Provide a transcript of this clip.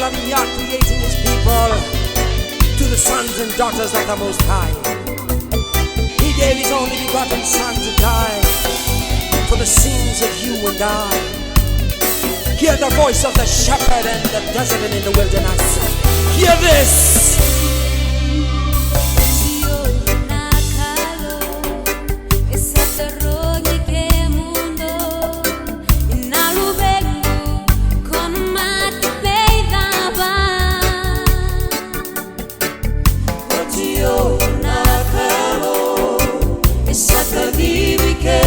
loving God creating his people to the sons and daughters of the Most High. He gave his only begotten Son to die for the sins of you and I. Hear the voice of the shepherd in the desert and in the wilderness. Hear this. Essa tarde que